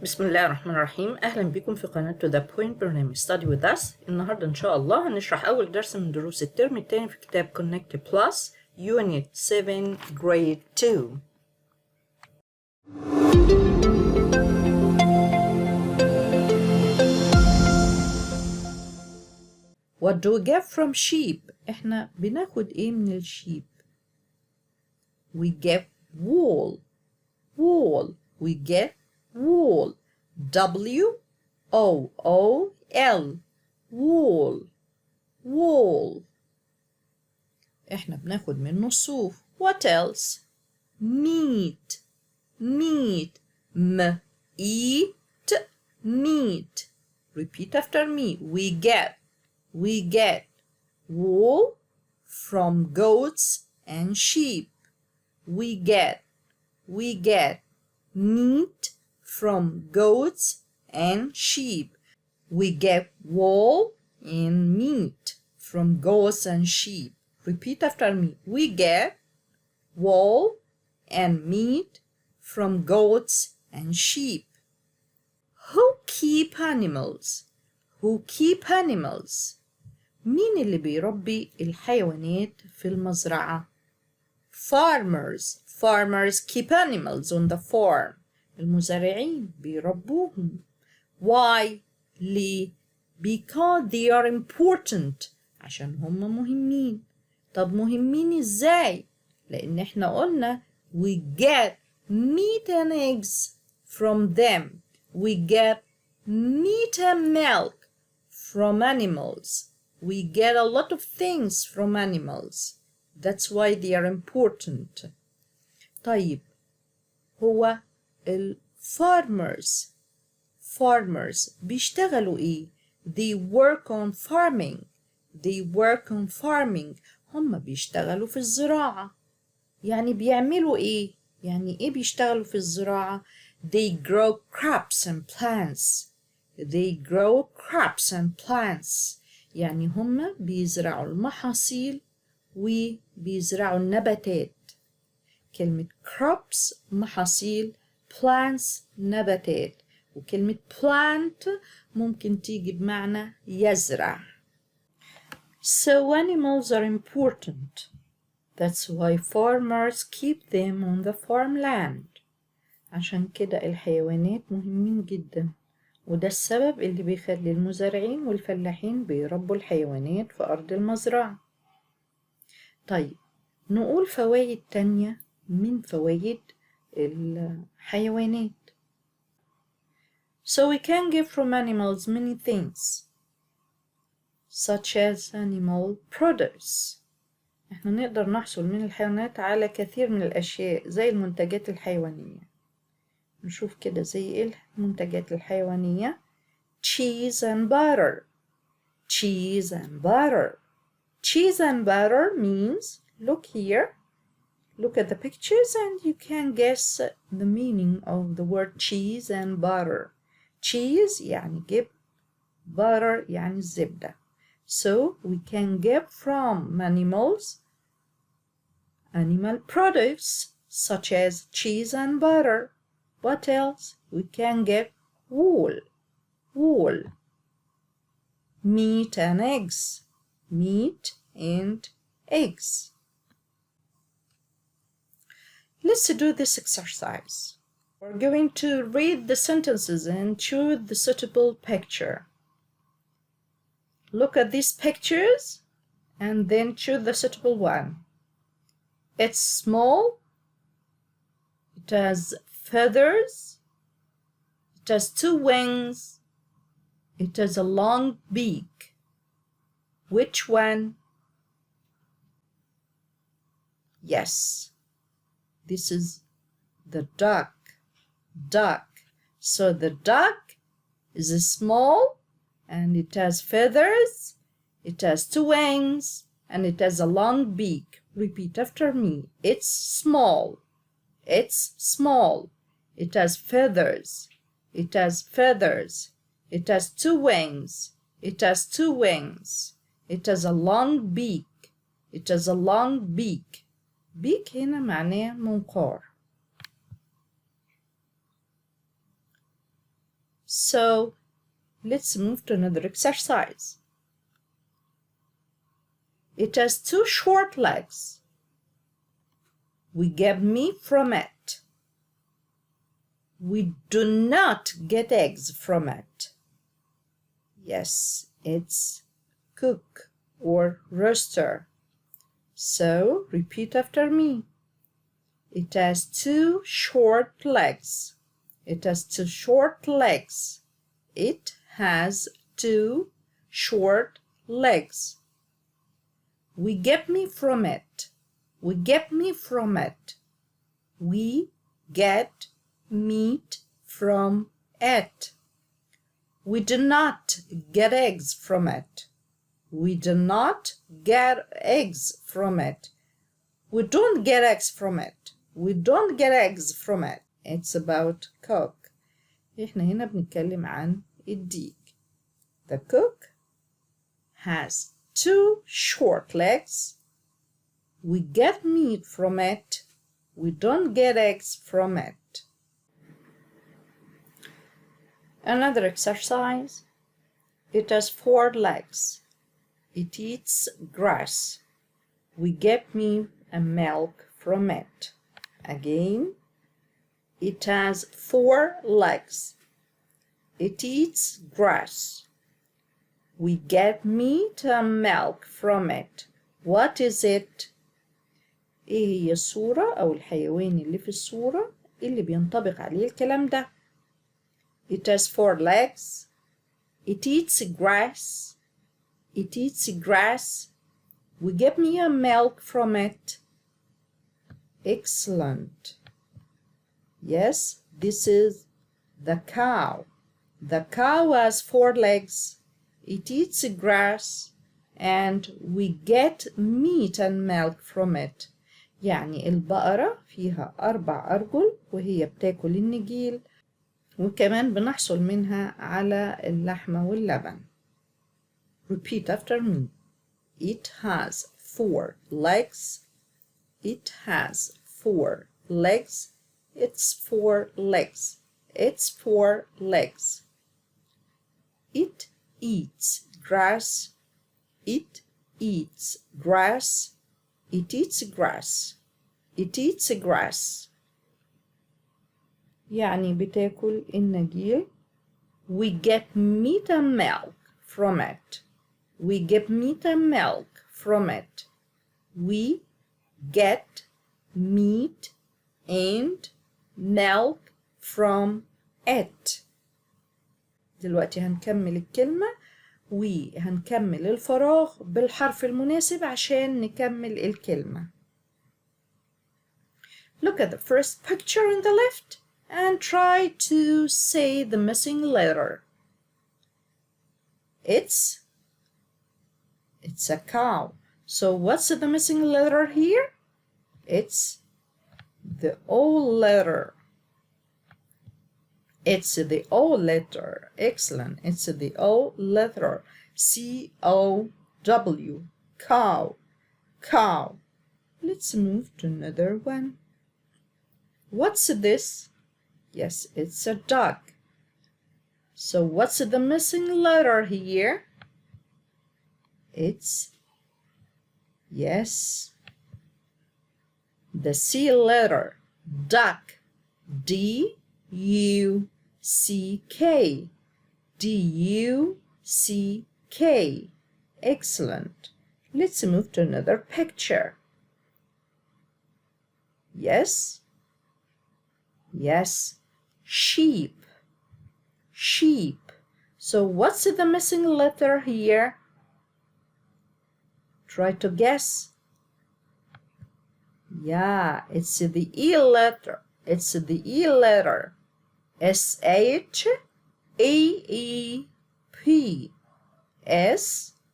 بسم الله الرحمن الرحيم. أهلا بكم في قناة To The Point برنامج Study with Us. النهاردة إن شاء الله هنشرح أول درس من دروس الترم الثاني في كتاب Connect Plus Unit 7 Grade 2. What do we get from sheep? إحنا بناخد إيه من الشيب؟ We get wool. Wool. We get wool. W-O-O-L. wool. wool. احنا بناخد منه الصوف. What else? meat. meat. eat. meat. Repeat after me. We get wool from goats and sheep. We get meat from goats and sheep. We get wool and meat from goats and sheep. Repeat after me. We get wool and meat from goats and sheep. Who keep animals? Who keep animals? مين اللي بيربي الحيوانات في المزرعة؟ Farmers. Farmers keep animals on the farm. المزارعين بيربوهم. Why? ليه؟ Because they are important. عشان هم مهمين. طب مهمين ازاي؟ لأن احنا قلنا we get meat and eggs from them. We get meat and milk from animals. We get a lot of things from animals. That's why they are important. طيب هو farmers بيشتغلوا ايه؟ They work on farming. هم بيشتغلوا في الزراعة. يعني بيعملوا ايه؟ يعني ايه بيشتغلوا في الزراعة؟ They grow crops and plants. يعني هم بيزرعوا المحاصيل وبيزرعوا النباتات. كلمة crops محاصيل، plants نباتات، وكلمة plant ممكن تيجي بمعنى يزرع. So animals are important. That's why farmers keep them on the farmland. عشان كده الحيوانات مهمين جدا، وده السبب اللي بيخلي المزارعين والفلاحين بيربوا الحيوانات في أرض المزرعة. طيب نقول فوائد تانية من فوائد الحيوانات. So we can get from animals many things such as animal produce. احنا نقدر نحصل من الحيوانات على كثير من الأشياء زي المنتجات الحيوانية. نشوف كده زي ايه المنتجات الحيوانية. cheese and butter. cheese and butter means, look here, look at the pictures and you can guess the meaning of the word cheese and butter. cheese يعني جبن، butter يعني الزبدة. So we can get from animals animal products such as cheese and butter. What else? We can get wool. Meat and eggs. Let's do this exercise. We're going to read the sentences and choose the suitable picture. Look at these pictures and then choose the suitable one. It's small. It has feathers. It has 2 wings. It has a long beak. Which one? Yes, this is the duck. So the duck is small and it has feathers, it has 2 wings, and it has a long beak. Repeat after me. It's small. It has feathers. It has 2 wings. It has a long beak. beak هنا معناه منقار. So let's move to another exercise. It has 2 short legs. We get meat from it. We do not get eggs from it. Yes, it's cook or roaster. So repeat after me. It has 2 short legs. It has 2 short legs. It has 2 short legs. We get meat from it. We get meat from it. We get meat from it. We do not get eggs from it. We do not get eggs from it. We don't get eggs from it. We don't get eggs from it. It's about cook. احنا هنا بنتكلم عن الديك. The cook has 2 short legs. We get meat from it. We don't get eggs from it. Another exercise. It has 4 legs. It eats grass. We get meat and milk from it. Again, it has 4 legs. It eats grass. We get meat and milk from it. What is it? ايه هي الصورة أو الحيوان اللي في الصورة اللي بينطبق عليه الكلام ده؟ It has 4 legs. It eats grass. It eats grass. We get meat and milk from it. Excellent. Yes, this is the cow. The cow has 4 legs. It eats grass and we get meat and milk from it. يعني البقرة فيها 4 أرجل وهي بتاكل النجيل وكمان بنحصل منها على اللحمة واللبن. Repeat after me. It has 4 legs. It has 4 legs. It's 4 legs. It's 4 legs. It eats grass. It eats grass. It eats grass. It eats grass. يعني بتاكل النجيل. We get meat and milk from it. We get meat and milk from it. We get meat and milk from it. دلوقتي هنكمل الكلمة وهنكمل الفراغ بالحرف المناسب عشان نكمل الكلمة. Look at the first picture on the left and try to say the missing letter. It's a cow. So what's the missing letter here? It's the O letter. It's the O letter. Excellent. It's the O letter. C-O-W. Cow. Cow. Let's move to another one. What's this? Yes, it's a dog. So what's the missing letter here? It's, yes, the C letter. Duck. D-U-C-K. D-U-C-K. Excellent. Let's move to another picture. Yes. Yes. Sheep. Sheep. So what's the missing letter here? Try to guess. Yeah, it's the E letter. It's the E letter. S-H-E-E-P. S-H-E-E-P.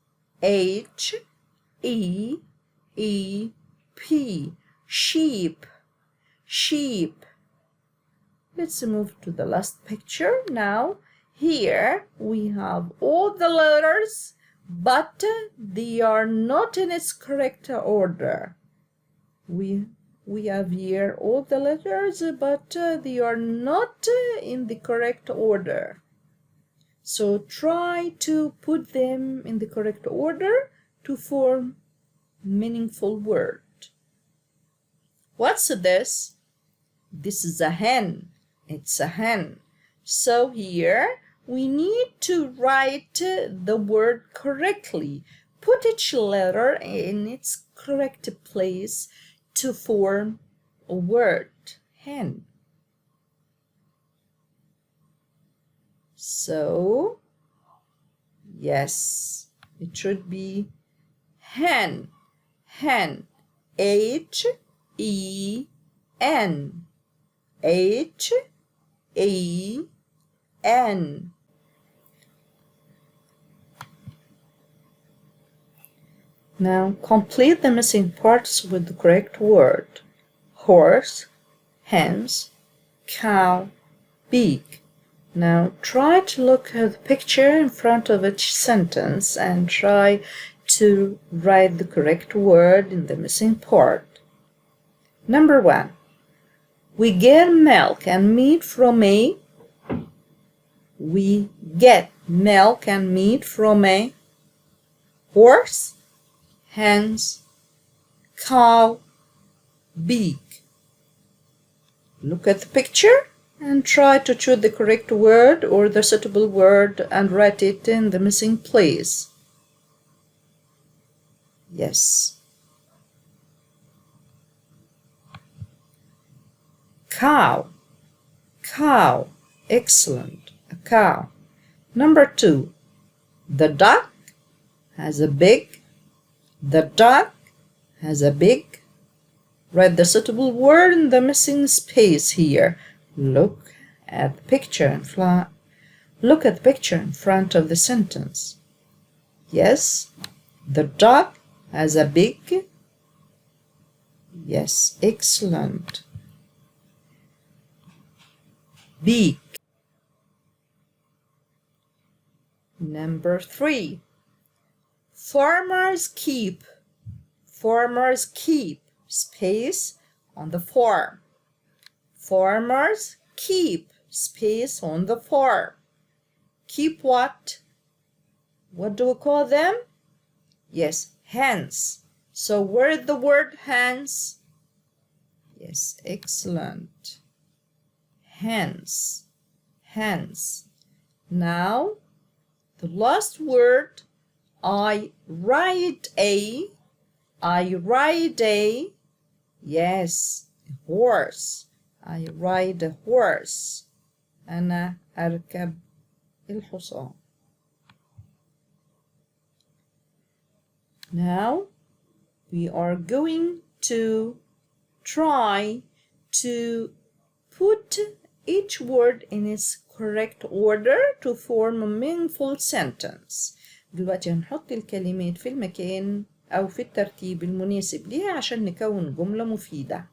Sheep. Sheep. Let's move to the last picture now. Here we have all the letters, but they are not in its correct order. We have here all the letters, but they are not in the correct order. So try to put them in the correct order to form meaningful word. What's this? This is a hen. It's a hen. So here we need to write the word correctly. Put each letter in its correct place to form a word. Hen. So, yes, it should be hen. Hen. H-E-N. H-E-N. Now complete the missing parts with the correct word. Horse, hens, cow, pig. Now try to look at the picture in front of each sentence and try to write the correct word in the missing part. Number 1. We get milk and meat from a. We get milk and meat from a horse, hens, cow, pig. Look at the picture and try to choose the correct word or the suitable word and write it in the missing place. Yes. Cow. Cow. Excellent. A cow. Number 2. The duck has a beak. The duck has a beak. Write the suitable word in the missing space here. Look at the picture in front. Look at the picture in front of the sentence. Yes, the duck has a beak. Yes, excellent. Beak. Number 3. Farmers keep. Farmers keep space on the farm. Farmers keep space on the farm. Keep what? What do we call them? Yes, hens. So where is the word hens? Yes, excellent. Hens. Hens. Now, the last word, I ride a. I ride a. Yes, a horse. I ride a horse. أنا أركب الحصان. Now we are going to try to put each word in its correct order to form a meaningful sentence. دلوقتي هنحط الكلمات في المكان أو في الترتيب المناسب ليها عشان نكون جملة مفيدة.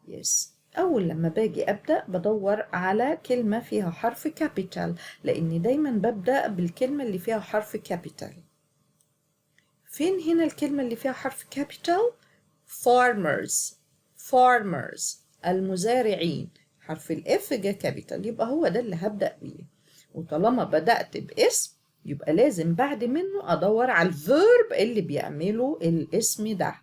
Yes. أول لما باجي أبدأ بدور على كلمة فيها حرف كابيتال لأني دايما ببدأ بالكلمة اللي فيها حرف كابيتال. فين هنا الكلمة اللي فيها حرف كابيتال؟ farmers. farmers المزارعين. حرف الإف جا كابيتال يبقى هو ده اللي هبدأ بيه. وطالما بدأت باسم يبقى لازم بعد منه أدور على الفيرب اللي بيعمله الاسم ده.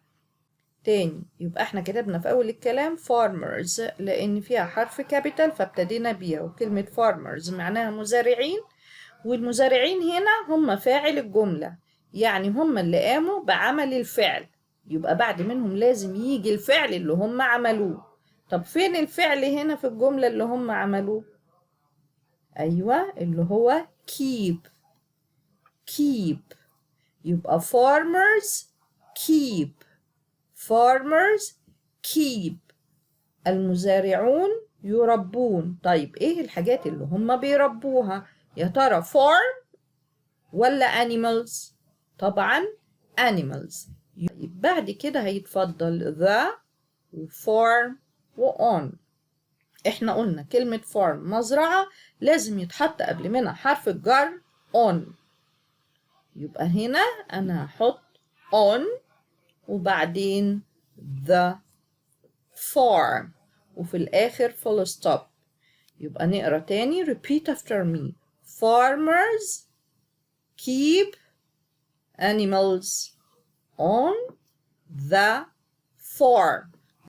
تاني يبقى احنا كتبنا في أول الكلام farmers لأن فيها حرف كابيتال فابتدينا بيها وكلمة farmers معناها مزارعين والمزارعين هنا هم فاعل الجملة يعني هم اللي قاموا بعمل الفعل يبقى بعد منهم لازم يجي الفعل اللي هم عملوه. طب فين الفعل هنا في الجملة اللي هم عملوه؟ أيوة اللي هو keep. keep يبقى farmers keep. farmers keep. المزارعون يربون. طيب ايه الحاجات اللي هم بيربوها؟ يا ترى farm ولا animals؟ طبعا animals. بعد كده هيتفضل the و farm و on. احنا قلنا كلمة farm مزرعة لازم يتحط قبل منها حرف الجر on. يبقى هنا انا هحط on وبعدين the farm وفي الآخر full stop. يبقى نقرا تاني. repeat after me. Farmers keep animals on the farm.